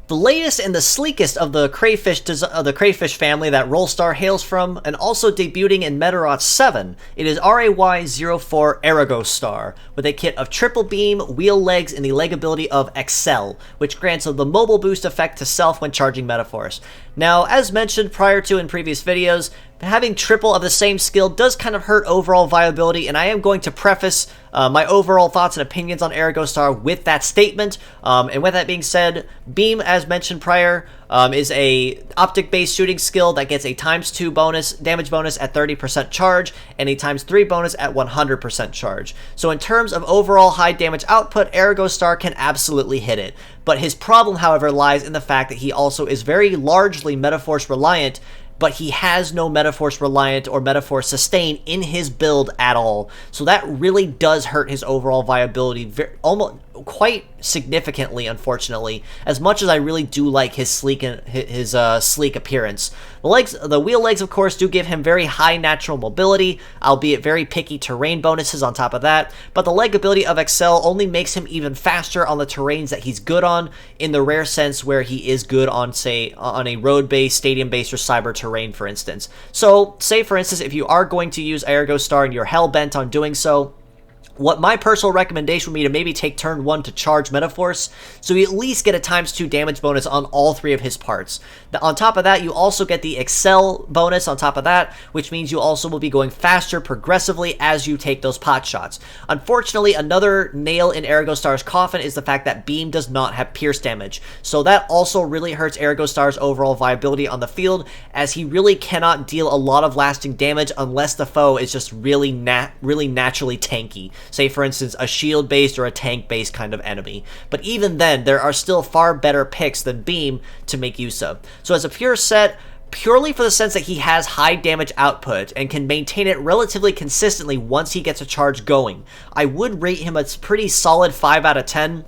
The latest and the sleekest of the crayfish family that Rollstar hails from, and also debuting in Meteorot 7, it is RAY04 Aragostar, with a kit of triple beam, wheel legs, and the leg ability of Accel, which grants the mobile boost effect to self when charging Metaforce. Now, as mentioned prior to in previous videos, having triple of the same skill does kind of hurt overall viability, and I am going to preface my overall thoughts and opinions on Aragostar with that statement. And with that being said, Beam, as mentioned prior, is a optic-based shooting skill that gets a ×2 bonus damage bonus at 30% charge and a ×3 bonus at 100% charge. So in terms of overall high damage output, Aragostar can absolutely hit it. But his problem, however, lies in the fact that he also is very largely Metaforce reliant, but he has no Metaforce reliant or Metaforce sustain in his build at all. So that really does hurt his overall viability almost quite significantly, unfortunately, as much as I really do like his sleek appearance. The wheel legs, of course, do give him very high natural mobility, albeit very picky terrain bonuses on top of that, but the leg ability of Accel only makes him even faster on the terrains that he's good on, in the rare sense where he is good on, say, on a road-based, stadium-based, or cyber terrain, for instance. So, say, for instance, if you are going to use Aragostar and you're hell-bent on doing so, what my personal recommendation would be to maybe take turn 1 to charge Metaforce, so you at least get a ×2 damage bonus on all 3 of his parts. On top of that, you also get the Accel bonus on top of that, which means you also will be going faster progressively as you take those pot shots. Unfortunately, another nail in Aragostar's coffin is the fact that Beam does not have pierce damage, so that also really hurts Aragostar's overall viability on the field, as he really cannot deal a lot of lasting damage unless the foe is just really naturally tanky. Say, for instance, a shield-based or a tank-based kind of enemy. But even then, there are still far better picks than Beam to make use of. So as a pure set, purely for the sense that he has high damage output and can maintain it relatively consistently once he gets a charge going, I would rate him a pretty solid 5 out of 10.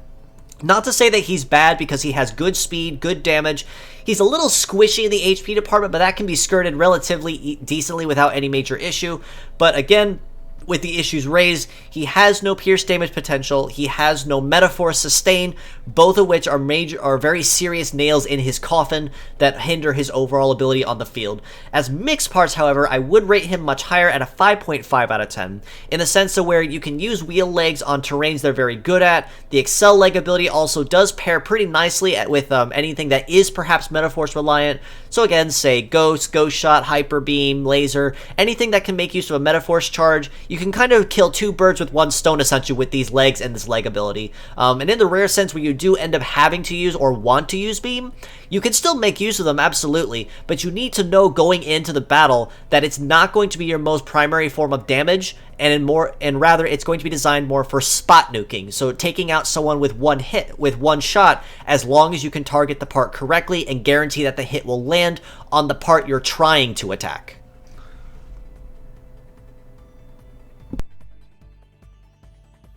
Not to say that he's bad, because he has good speed, good damage. He's a little squishy in the HP department, but that can be skirted relatively decently without any major issue. But again, with the issues raised, he has no pierce damage potential, he has no Metaforce sustain, both of which are very serious nails in his coffin that hinder his overall ability on the field. As mixed parts, however, I would rate him much higher at a 5.5 out of 10, in the sense of where you can use wheel legs on terrains they're very good at. The Accel leg ability also does pair pretty nicely with anything that is perhaps Metaforce reliant. So again, say Ghost, Ghost Shot, Hyper Beam, Laser, anything that can make use of a Metaforce charge. You can kind of kill 2 birds with 1 stone, essentially, with these legs and this leg ability. And in the rare sense where you do end up having to use or want to use Beam, you can still make use of them, absolutely, but you need to know going into the battle that it's not going to be your most primary form of damage, and rather it's going to be designed more for spot nuking, so taking out someone with 1 hit, with 1 shot, as long as you can target the part correctly and guarantee that the hit will land on the part you're trying to attack.